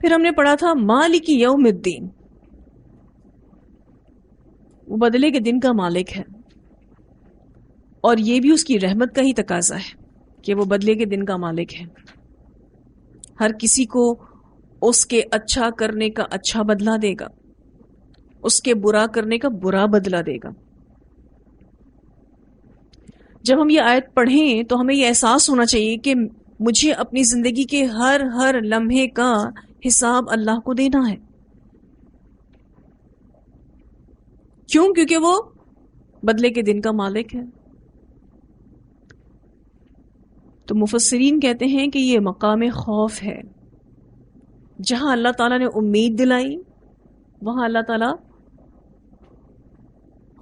پھر ہم نے پڑھا تھا مالک یوم الدین، وہ بدلے کے دن کا مالک ہے، اور یہ بھی اس کی رحمت کا ہی تقاضا ہے کہ وہ بدلے کے دن کا مالک ہے. ہر کسی کو اس کے اچھا کرنے کا اچھا بدلہ دے گا، اس کے برا کرنے کا برا بدلہ دے گا. جب ہم یہ آیت پڑھیں تو ہمیں یہ احساس ہونا چاہیے کہ مجھے اپنی زندگی کے ہر لمحے کا حساب اللہ کو دینا ہے. کیوں؟ کیونکہ وہ بدلے کے دن کا مالک ہے. تو مفسرین کہتے ہیں کہ یہ مقام خوف ہے. جہاں اللہ تعالیٰ نے امید دلائی، وہاں اللہ تعالیٰ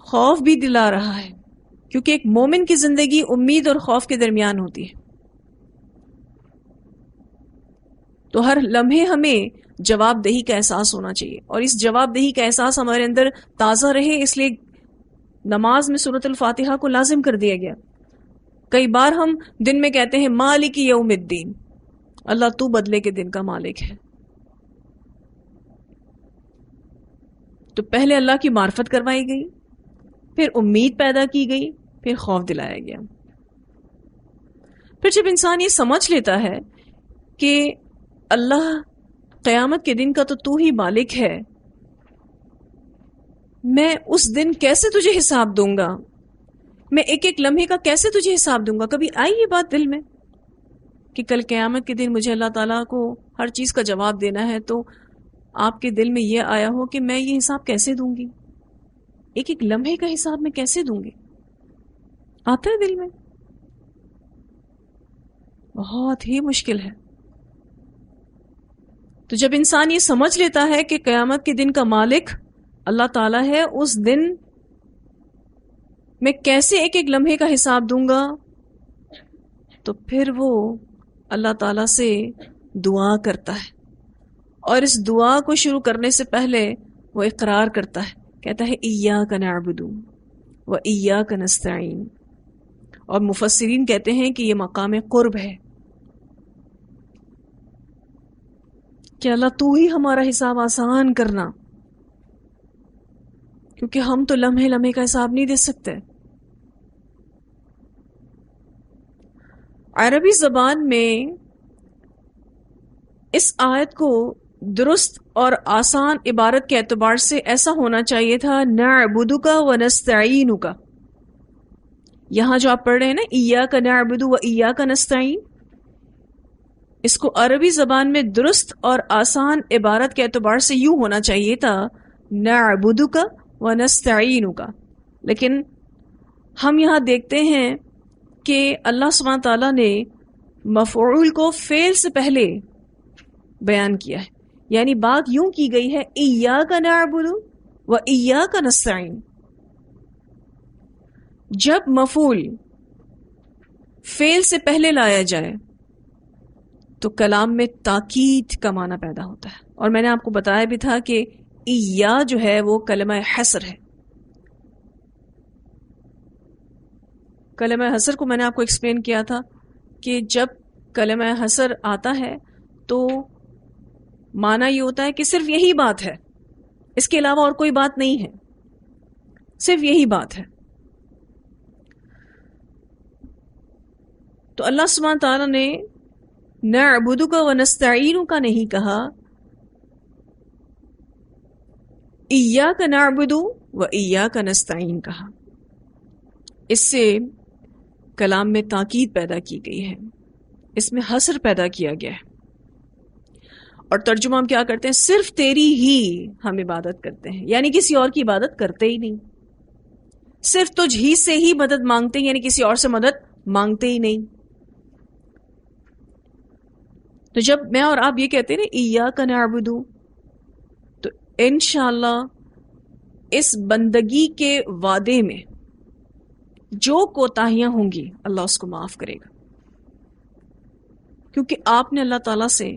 خوف بھی دلا رہا ہے، کیونکہ ایک مومن کی زندگی امید اور خوف کے درمیان ہوتی ہے. تو ہر لمحے ہمیں جواب دہی کا احساس ہونا چاہیے، اور اس جواب دہی کا احساس ہمارے اندر تازہ رہے، اس لیے نماز میں سورۃ الفاتحہ کو لازم کر دیا گیا. کئی بار ہم دن میں کہتے ہیں مالک یوم الدین، اللہ تو بدلے کے دن کا مالک ہے. تو پہلے اللہ کی معرفت کروائی گئی، پھر امید پیدا کی گئی، پھر خوف دلایا گیا. پھر جب انسان یہ سمجھ لیتا ہے کہ اللہ قیامت کے دن کا تو ہی مالک ہے، میں اس دن کیسے تجھے حساب دوں گا، میں ایک لمحے کا کیسے تجھے حساب دوں گا. کبھی آئی یہ بات دل میں کہ کل قیامت کے دن مجھے اللہ تعالیٰ کو ہر چیز کا جواب دینا ہے، تو آپ کے دل میں یہ آیا ہو کہ میں یہ حساب کیسے دوں گی، ایک لمحے کا حساب میں کیسے دوں گی؟ آتا ہے دل میں؟ بہت ہی مشکل ہے. تو جب انسان یہ سمجھ لیتا ہے کہ قیامت کے دن کا مالک اللہ تعالیٰ ہے، اس دن میں کیسے ایک لمحے کا حساب دوں گا، تو پھر وہ اللہ تعالیٰ سے دعا کرتا ہے. اور اس دعا کو شروع کرنے سے پہلے وہ اقرار کرتا ہے، کہتا ہے ایاک نعبد و ایاک نستعین. اور مفسرین کہتے ہیں کہ یہ مقام قرب ہے کہ اللہ تو ہی ہمارا حساب آسان کرنا، کیونکہ ہم تو لمحے لمحے کا حساب نہیں دے سکتے. عربی زبان میں اس آیت کو درست اور آسان عبارت کے اعتبار سے ایسا ہونا چاہیے تھا نعبدک و نستعینک. یہاں جو آپ پڑھ رہے ہیں نا ایاک نعبد و ایاک نستعین، اس کو عربی زبان میں درست اور آسان عبارت کے اعتبار سے یوں ہونا چاہیے تھا نعبدک و نستعینک. لیکن ہم یہاں دیکھتے ہیں کہ اللہ سبحانہ تعالیٰ نے مفعول کو فعل سے پہلے بیان کیا ہے، یعنی بات یوں کی گئی ہے ایاک نعبد و ایاک نستعین. جب مفعول فعل سے پہلے لایا جائے تو کلام میں تاکید کا معنی پیدا ہوتا ہے. اور میں نے آپ کو بتایا بھی تھا کہ ایا جو ہے وہ کلمہ حصر ہے. کلمہ حصر کو میں نے آپ کو ایکسپلین کیا تھا کہ جب کلمہ حصر آتا ہے تو معنی یہ ہوتا ہے کہ صرف یہی بات ہے، اس کے علاوہ اور کوئی بات نہیں ہے، صرف یہی بات ہے. تو اللہ سبحانہ تعالیٰ نے نعبدک و نستعینک نہیں کہا، ایاک نعبد و ایاک نستعین کہا. اس سے کلام میں تاکید پیدا کی گئی ہے، اس میں حصر پیدا کیا گیا ہے. اور ترجمہ ہم کیا کرتے ہیں؟ صرف تیری ہی ہم عبادت کرتے ہیں، یعنی کسی اور کی عبادت کرتے ہی نہیں. صرف تجھ ہی سے ہی مدد مانگتے ہیں، یعنی کسی اور سے مدد مانگتے ہی نہیں. تو جب میں اور آپ یہ کہتے ہیں نا ایاک نعبد، تو انشاءاللہ اس بندگی کے وعدے میں جو کوتاہیاں ہوں گی اللہ اس کو معاف کرے گا، کیونکہ آپ نے اللہ تعالیٰ سے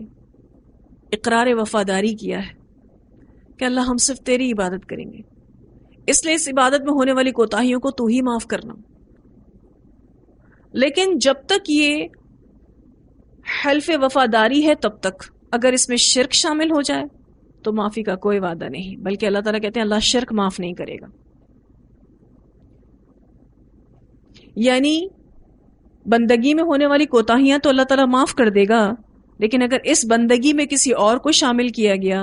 اقرار وفاداری کیا ہے کہ اللہ ہم صرف تیری عبادت کریں گے، اس لیے اس عبادت میں ہونے والی کوتاہیوں کو تو ہی معاف کرنا. لیکن جب تک یہ حلف وفاداری ہے تب تک اگر اس میں شرک شامل ہو جائے تو معافی کا کوئی وعدہ نہیں، بلکہ اللہ تعالیٰ کہتے ہیں اللہ شرک معاف نہیں کرے گا. یعنی بندگی میں ہونے والی کوتاہیاں تو اللہ تعالیٰ معاف کر دے گا، لیکن اگر اس بندگی میں کسی اور کو شامل کیا گیا،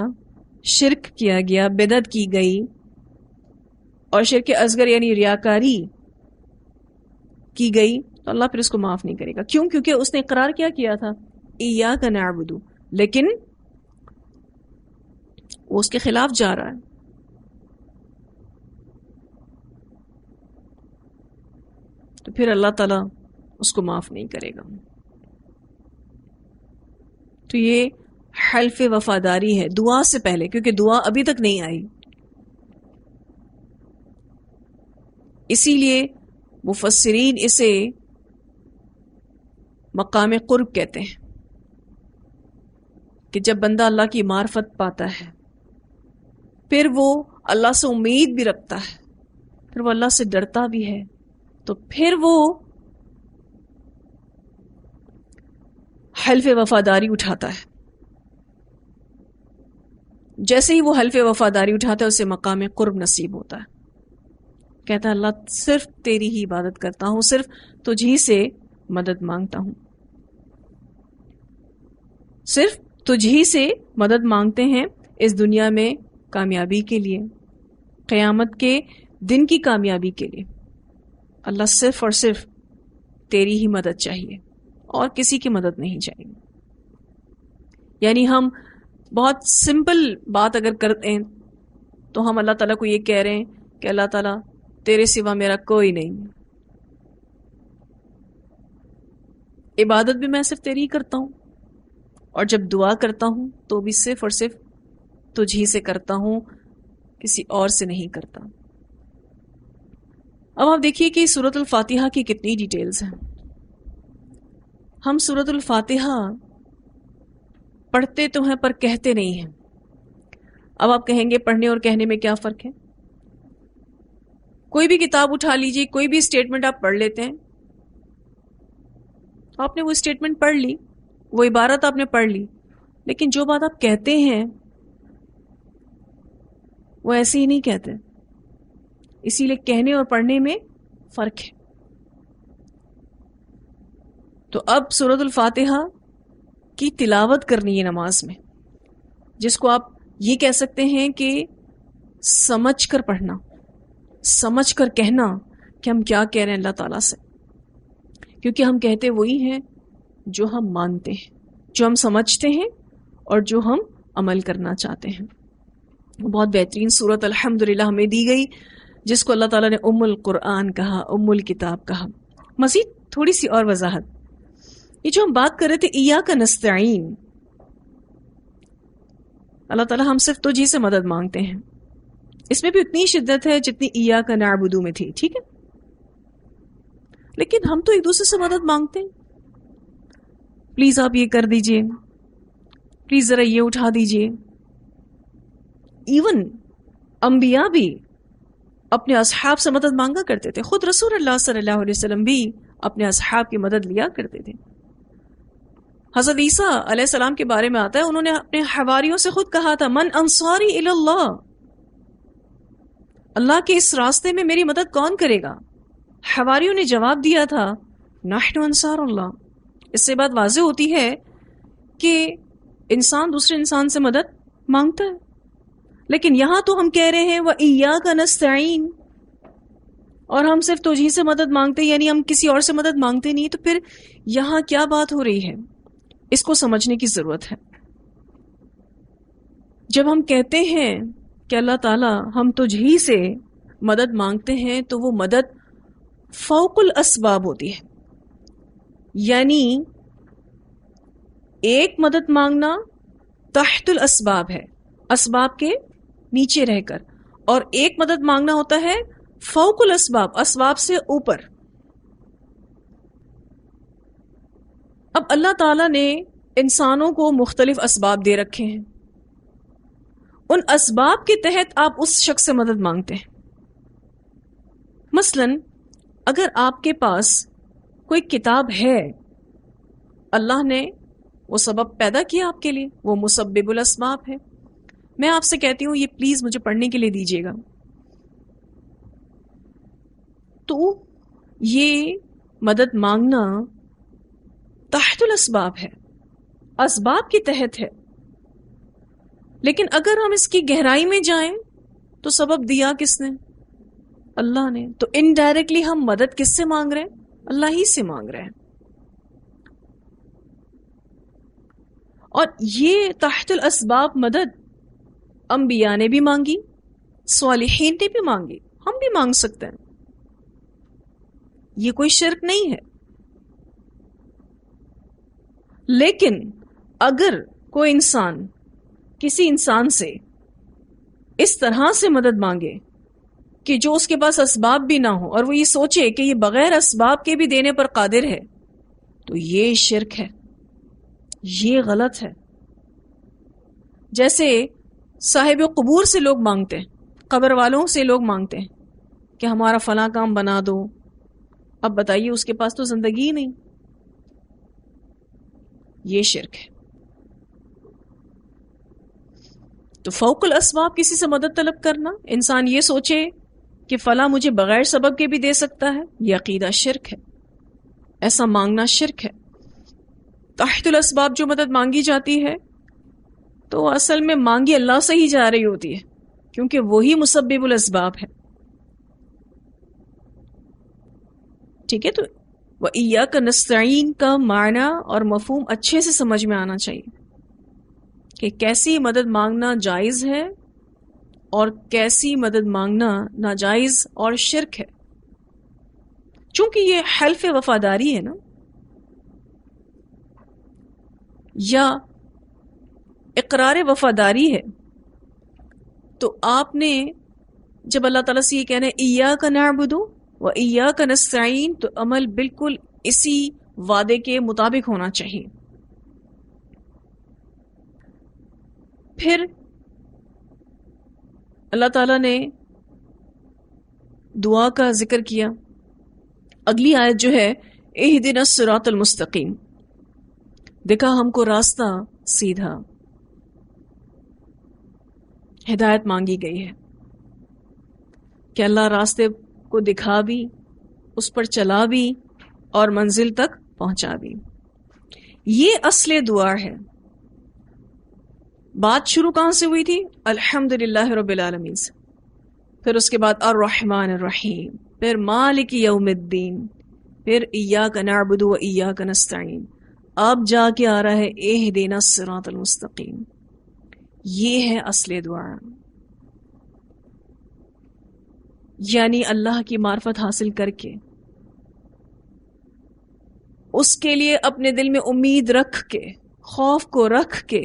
شرک کیا گیا، بدعت کی گئی، اور شرک اصغر یعنی ریاکاری کی گئی، تو اللہ پھر اس کو معاف نہیں کرے گا. کیوں؟ کیونکہ اس نے اقرار کیا تھا ایاک نعبد، لیکن وہ اس کے خلاف جا رہا ہے. تو پھر اللہ تعالیٰ اس کو معاف نہیں کرے گا. تو یہ حلف وفاداری ہے دعا سے پہلے، کیونکہ دعا ابھی تک نہیں آئی. اسی لیے مفسرین اسے مقام قرب کہتے ہیں کہ جب بندہ اللہ کی معرفت پاتا ہے، پھر وہ اللہ سے امید بھی رکھتا ہے، پھر وہ اللہ سے ڈرتا بھی ہے، تو پھر وہ حلف وفاداری اٹھاتا ہے. جیسے ہی وہ حلف وفاداری اٹھاتا ہے اسے مقام قرب نصیب ہوتا ہے. کہتا ہے اللہ صرف تیری ہی عبادت کرتا ہوں، صرف تجھ ہی سے مدد مانگتا ہوں، صرف تجھ ہی سے مدد مانگتے ہیں اس دنیا میں کامیابی کے لیے، قیامت کے دن کی کامیابی کے لیے. اللہ صرف اور صرف تیری ہی مدد چاہیے اور کسی کی مدد نہیں چاہیے. یعنی ہم بہت سمپل بات اگر کرتے ہیں تو ہم اللہ تعالیٰ کو یہ کہہ رہے ہیں کہ اللہ تعالیٰ تیرے سوا میرا کوئی نہیں، عبادت بھی میں صرف تیری ہی کرتا ہوں، اور جب دعا کرتا ہوں تو بھی صرف اور صرف تجھ ہی سے کرتا ہوں، کسی اور سے نہیں کرتا. اب آپ دیکھیے کہ سورۃ الفاتحہ کی کتنی ڈیٹیلز ہیں. ہم سورۃ الفاتحہ پڑھتے تو ہیں پر کہتے نہیں ہیں. اب آپ کہیں گے پڑھنے اور کہنے میں کیا فرق ہے؟ کوئی بھی کتاب اٹھا لیجیے، کوئی بھی اسٹیٹمنٹ آپ پڑھ لیتے ہیں، آپ نے وہ اسٹیٹمنٹ پڑھ لی، وہ عبارت آپ نے پڑھ لی، لیکن جو بات آپ کہتے ہیں وہ ایسے ہی نہیں کہتے. اسی لیے کہنے اور پڑھنے میں فرق ہے. تو اب سورۃ الفاتحہ کی تلاوت کرنی ہے نماز میں، جس کو آپ یہ کہہ سکتے ہیں کہ سمجھ کر پڑھنا، سمجھ کر کہنا کہ ہم کیا کہہ رہے ہیں اللہ تعالیٰ سے، کیونکہ ہم کہتے وہی ہیں جو ہم مانتے ہیں، جو ہم سمجھتے ہیں اور جو ہم عمل کرنا چاہتے ہیں. بہت بہترین صورت الحمدللہ ہمیں دی گئی، جس کو اللہ تعالیٰ نے ام القرآن کہا، ام الکتاب کہا. مزید تھوڑی سی اور وضاحت، یہ جو ہم بات کر رہے تھے ایاک نستعین، اللہ تعالیٰ ہم صرف تجھ ہی سے مدد مانگتے ہیں، اس میں بھی اتنی شدت ہے جتنی ایاک نعبد میں تھی، ٹھیک ہے؟ لیکن ہم تو ایک دوسرے سے مدد مانگتے ہیں، پلیز آپ یہ کر دیجئے، پلیز ذرا یہ اٹھا دیجئے. ایون انبیاء بھی اپنے اصحاب سے مدد مانگا کرتے تھے، خود رسول اللہ صلی اللہ علیہ وسلم بھی اپنے اصحاب کی مدد لیا کرتے تھے. حضرت عیسیٰ علیہ السلام کے بارے میں آتا ہے، انہوں نے اپنے حواریوں سے خود کہا تھا من انصاری الی اللہ، اللہ کے اس راستے میں میری مدد کون کرے گا؟ حواریوں نے جواب دیا تھا نحن انصار اللہ. اس سے بات واضح ہوتی ہے کہ انسان دوسرے انسان سے مدد مانگتا ہے، لیکن یہاں تو ہم کہہ رہے ہیں وَإِيَّاكَ نَسْتَعِينُ، اور ہم صرف تجھی سے مدد مانگتے ہیں، یعنی ہم کسی اور سے مدد مانگتے نہیں. تو پھر یہاں کیا بات ہو رہی ہے، اس کو سمجھنے کی ضرورت ہے. جب ہم کہتے ہیں کہ اللہ تعالیٰ ہم تجھ ہی سے مدد مانگتے ہیں، تو وہ مدد فوق الاسباب ہوتی ہے. یعنی ایک مدد مانگنا تحت الاسباب ہے، اسباب کے نیچے رہ کر، اور ایک مدد مانگنا ہوتا ہے فوق الاسباب، اسباب سے اوپر. اب اللہ تعالیٰ نے انسانوں کو مختلف اسباب دے رکھے ہیں، ان اسباب کے تحت آپ اس شخص سے مدد مانگتے ہیں. مثلا اگر آپ کے پاس کوئی کتاب ہے، اللہ نے وہ سبب پیدا کیا آپ کے لیے، وہ مسبب الاسباب ہے. میں آپ سے کہتی ہوں یہ پلیز مجھے پڑھنے کے لیے دیجیے گا. تو یہ مدد مانگنا تحت الاسباب ہے، اسباب کے تحت ہے. لیکن اگر ہم اس کی گہرائی میں جائیں تو سبب دیا کس نے؟ اللہ نے. تو انڈائریکٹلی ہم مدد کس سے مانگ رہے ہیں؟ اللہ ہی سے مانگ رہے ہیں. اور یہ تحت الاسباب مدد انبیاء نے بھی مانگی، صالحین نے بھی مانگی، ہم بھی مانگ سکتے ہیں. یہ کوئی شرک نہیں ہے. لیکن اگر کوئی انسان کسی انسان سے اس طرح سے مدد مانگے کہ جو اس کے پاس اسباب بھی نہ ہو، اور وہ یہ سوچے کہ یہ بغیر اسباب کے بھی دینے پر قادر ہے، تو یہ شرک ہے، یہ غلط ہے. جیسے صاحب قبور سے لوگ مانگتے ہیں، قبر والوں سے لوگ مانگتے ہیں کہ ہمارا فلاں کام بنا دو. اب بتائیے اس کے پاس تو زندگی ہی نہیں. یہ شرک ہے. تو فوق الاسباب کسی سے مدد طلب کرنا، انسان یہ سوچے کہ فلاں مجھے بغیر سبب کے بھی دے سکتا ہے، یہ عقیدہ شرک ہے. ایسا مانگنا شرک ہے. تحت الاسباب جو مدد مانگی جاتی ہے تو اصل میں مانگی اللہ سے ہی جا رہی ہوتی ہے، کیونکہ وہی مسبب الاسباب ہے. ٹھیک ہے. تو وَإِيَّاكَ نَسْتَعِينُ کا معنی اور مفہوم اچھے سے سمجھ میں آنا چاہیے کہ کیسی مدد مانگنا جائز ہے اور کیسی مدد مانگنا ناجائز اور شرک ہے. چونکہ یہ حلف وفاداری ہے نا، یا اقرار وفاداری ہے، تو آپ نے جب اللہ تعالیٰ سے یہ کہنا ہے ایاک نعبد و ایاک نستعین، تو عمل بالکل اسی وعدے کے مطابق ہونا چاہیے. پھر اللہ تعالیٰ نے دعا کا ذکر کیا. اگلی آیت جو ہے اہدنا الصراط المستقیم، دکھا ہم کو راستہ سیدھا. ہدایت مانگی گئی ہے کہ اللہ راستے کو دکھا بھی، اس پر چلا بھی، اور منزل تک پہنچا بھی. یہ اصل دعا ہے. بات شروع کہاں سے ہوئی تھی؟ الحمدللہ رب العالمین سے. پھر اس کے بعد الرحمن الرحیم، پھر مالک یوم الدین، پھر ایاک نعبد و ایاک نستعین. اب جا کے آ رہا ہے اہدنا الصراط المستقیم. یہ ہے اصل دعا. یعنی اللہ کی معرفت حاصل کر کے، اس کے لیے اپنے دل میں امید رکھ کے، خوف کو رکھ کے،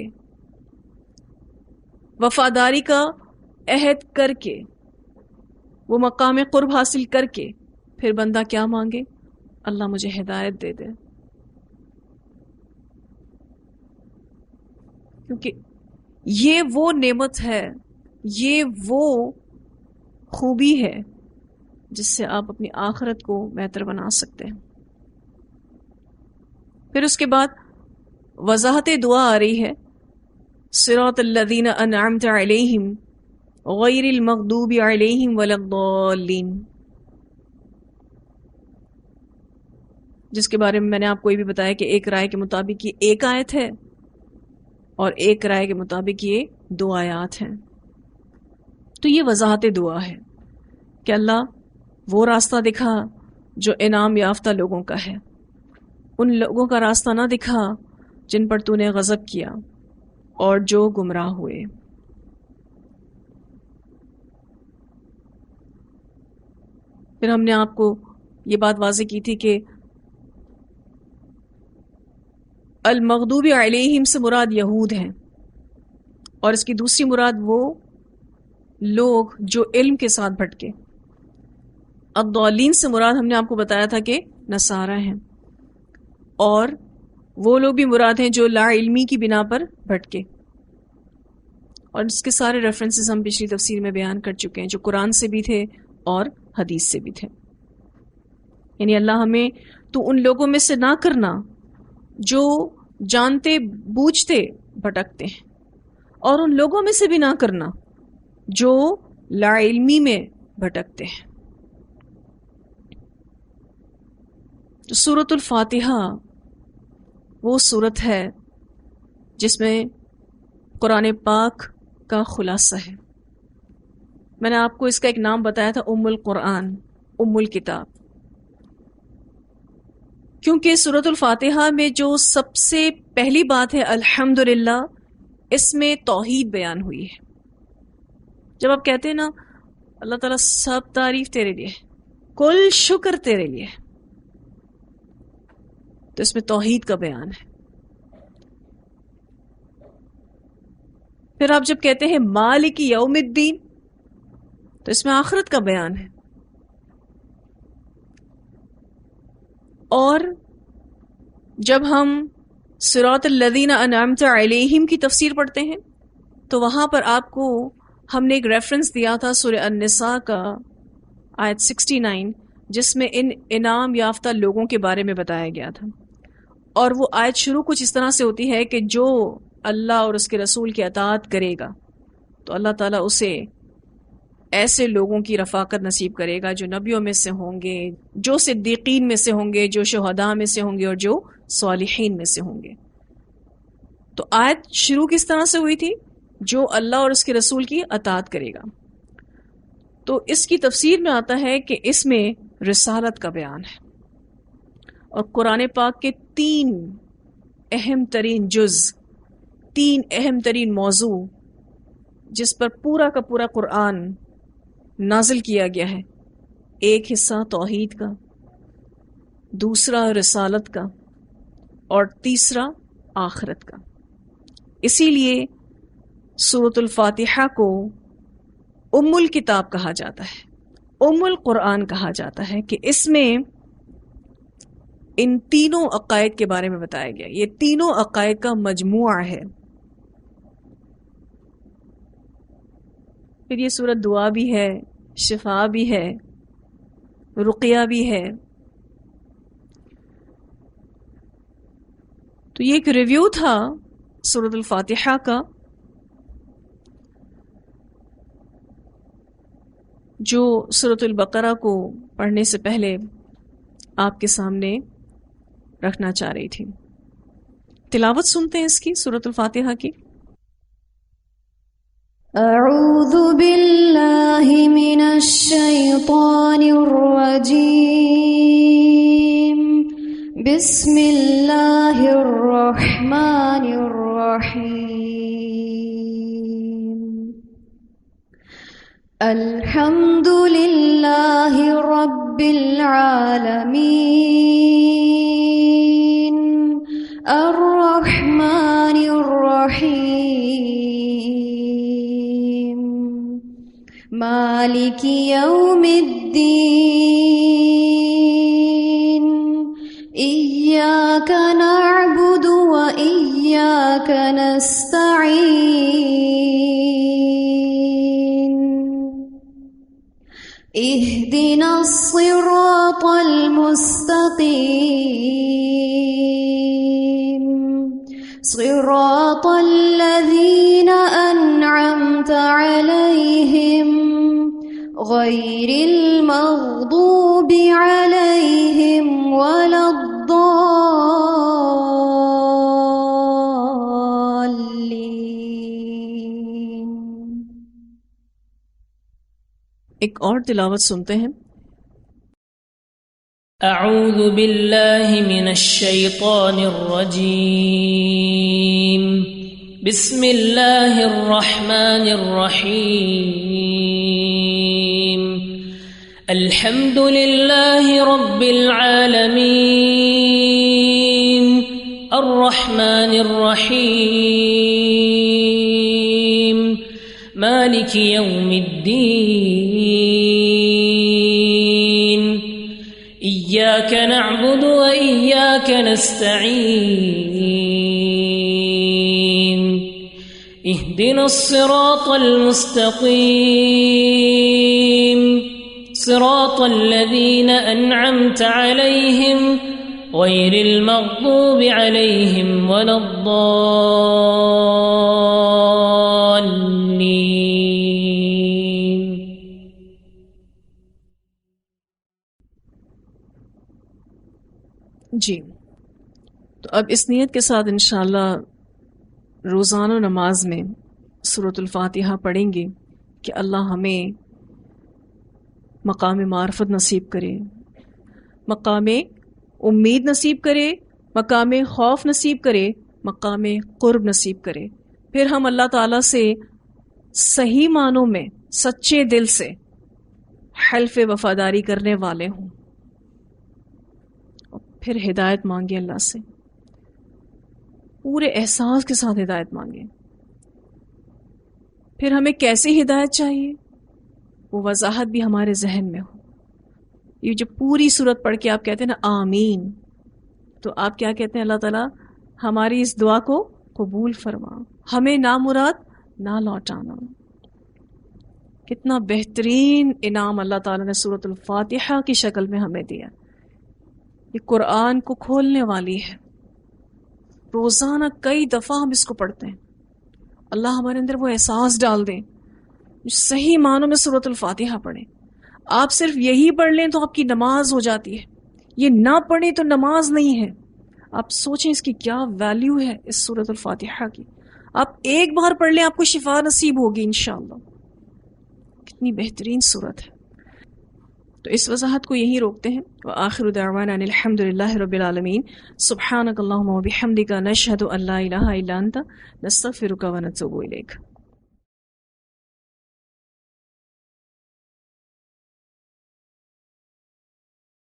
وفاداری کا عہد کر کے، وہ مقام قرب حاصل کر کے، پھر بندہ کیا مانگے؟ اللہ مجھے ہدایت دے دے. کیونکہ یہ وہ نعمت ہے، یہ وہ خوبی ہے جس سے آپ اپنی آخرت کو بہتر بنا سکتے ہیں. پھر اس کے بعد وضاحت دعا آ رہی ہے، صراط الذین انعمت علیہم غیر المغضوب علیہم ولا الضالین، جس کے بارے میں میں نے آپ کو یہ بھی بتایا کہ ایک رائے کے مطابق یہ ایک آیت ہے اور ایک رائے کے مطابق یہ 2 آیات ہیں. تو یہ وضاحت دعا ہے کہ اللہ وہ راستہ دکھا جو انعام یافتہ لوگوں کا ہے، ان لوگوں کا راستہ نہ دکھا جن پر تو نے غضب کیا اور جو گمراہ ہوئے. پھر ہم نے آپ کو یہ بات واضح کی تھی کہ المغضوب علیہم سے مراد یہود ہیں، اور اس کی دوسری مراد وہ لوگ جو علم کے ساتھ بھٹکے. الضالین سے مراد ہم نے آپ کو بتایا تھا کہ نصارہ ہیں، اور وہ لوگ بھی مراد ہیں جو لا علمی کی بنا پر بھٹکے. اور اس کے سارے ریفرنسز ہم پچھلی تفسیر میں بیان کر چکے ہیں، جو قرآن سے بھی تھے اور حدیث سے بھی تھے. یعنی اللہ ہمیں تو ان لوگوں میں سے نہ کرنا جو جانتے بوجھتے بھٹکتے ہیں، اور ان لوگوں میں سے بھی نہ کرنا جو لا علمی میں بھٹکتے ہیں۔ تو سورۃ الفاتحہ وہ سورت ہے جس میں قرآن پاک کا خلاصہ ہے۔ میں نے آپ کو اس کا ایک نام بتایا تھا، ام القرآن، ام الکتاب، کیونکہ سورۃ الفاتحہ میں جو سب سے پہلی بات ہے الحمدللہ، اس میں توحید بیان ہوئی ہے۔ جب آپ کہتے ہیں نا اللہ تعالیٰ سب تعریف تیرے لیے، کل شکر تیرے لیے، تو اس میں توحید کا بیان ہے۔ پھر آپ جب کہتے ہیں مالک یوم الدین، تو اس میں آخرت کا بیان ہے۔ اور جب ہم صراط الذین انعمت علیہم کی تفسیر پڑھتے ہیں تو وہاں پر آپ کو ہم نے ایک ریفرنس دیا تھا سورہ النساء کا آیت 69، جس میں ان انعام یافتہ لوگوں کے بارے میں بتایا گیا تھا، اور وہ آیت شروع کچھ اس طرح سے ہوتی ہے کہ جو اللہ اور اس کے رسول کی اطاعت کرے گا تو اللہ تعالیٰ اسے ایسے لوگوں کی رفاقت نصیب کرے گا جو نبیوں میں سے ہوں گے، جو صدیقین میں سے ہوں گے، جو شہداء میں سے ہوں گے، اور جو صالحین میں سے ہوں گے۔ تو آیت شروع کس طرح سے ہوئی تھی؟ جو اللہ اور اس کے رسول کی اطاعت کرے گا۔ تو اس کی تفسیر میں آتا ہے کہ اس میں رسالت کا بیان ہے، اور قرآن پاک کے 3 اہم ترین جز، 3 اہم ترین موضوع جس پر پورا کا پورا قرآن نازل کیا گیا ہے، ایک حصہ توحید کا، دوسرا رسالت کا، اور تیسرا آخرت کا۔ اسی لیے سورۃ الفاتحہ کو ام الکتاب کہا جاتا ہے، ام القرآن کہا جاتا ہے، کہ اس میں ان تینوں عقائد کے بارے میں بتایا گیا۔ یہ تینوں عقائد کا مجموعہ ہے۔ پھر یہ سورت دعا بھی ہے، شفا بھی ہے، رقیہ بھی ہے۔ تو یہ ایک ریویو تھا سورۃ الفاتحہ کا، جو سورۃ البقرہ کو پڑھنے سے پہلے آپ کے سامنے رکھنا چاہ رہی تھی۔ تلاوت سنتے ہیں اس کی، سورۃ الفاتحہ کی۔ اعوذ باللہ من الشیطان الرجیم، بسم اللہ الرحمن الرحیم، الحمد للہ رب العالمین، الرحمن الرحیم، مالک یوم الدین، ایاک نعبد و ایاک نستعین، اہدنا الصراط المستقیم، صراط الذین انعمت علیہم غیر المغضوب علیہم ولا الضالین۔ ایک اور تلاوت سنتے ہیں۔ اعوذ باللہ من الشیطان الرجیم، بسم اللہ الرحمن الرحیم، الحمد للہ رب العالمین، الرحمن الرحیم، مالک یوم الدین، ایاک نعبد و ایاک نستعین، اہدنا الصراط المستقیم، صراط الذین انعمت علیہم غير المغضوب عليهم ولا الضالين. جی، تو اب اس نیت کے ساتھ انشاءاللہ روزانہ نماز میں سورۃ الفاتحہ پڑھیں گے کہ اللہ ہمیں مقام معرفت نصیب کرے، مقام امید نصیب کرے، مقام خوف نصیب کرے، مقام قرب نصیب کرے، پھر ہم اللہ تعالیٰ سے صحیح معنوں میں سچے دل سے حلف وفاداری کرنے والے ہوں، پھر ہدایت مانگے اللہ سے، پورے احساس کے ساتھ ہدایت مانگے۔ پھر ہمیں کیسی ہدایت چاہیے وہ وضاحت بھی ہمارے ذہن میں ہو۔ یہ جو پوری صورت پڑھ کے آپ کہتے ہیں نا آمین، تو آپ کیا کہتے ہیں؟ اللہ تعالیٰ ہماری اس دعا کو قبول فرما، ہمیں نامراد نہ لوٹانا۔ کتنا بہترین انعام اللہ تعالیٰ نے سورۃ الفاتحہ کی شکل میں ہمیں دیا۔ یہ قرآن کو کھولنے والی ہے، روزانہ کئی دفعہ ہم اس کو پڑھتے ہیں، اللہ ہمارے اندر وہ احساس ڈال دیں، صحیح معنوں میں سورۃ الفاتحہ پڑھیں۔ آپ صرف یہی پڑھ لیں تو آپ کی نماز ہو جاتی ہے، یہ نہ پڑھیں تو نماز نہیں ہے۔ آپ سوچیں اس کی کیا ویلیو ہے اس سورۃ الفاتحہ کی۔ آپ ایک بار پڑھ لیں آپ کو شفا نصیب ہوگی انشاءاللہ۔ کتنی بہترین صورت ہے۔ تو اس وضاحت کو یہیں روکتے ہیں۔ وآخر دعوانا ان الحمد للہ رب العالمین۔ سبحانک اللہم وبحمدک نشہد ان لا الہ الا انت نستغفرک ونتوب الیک۔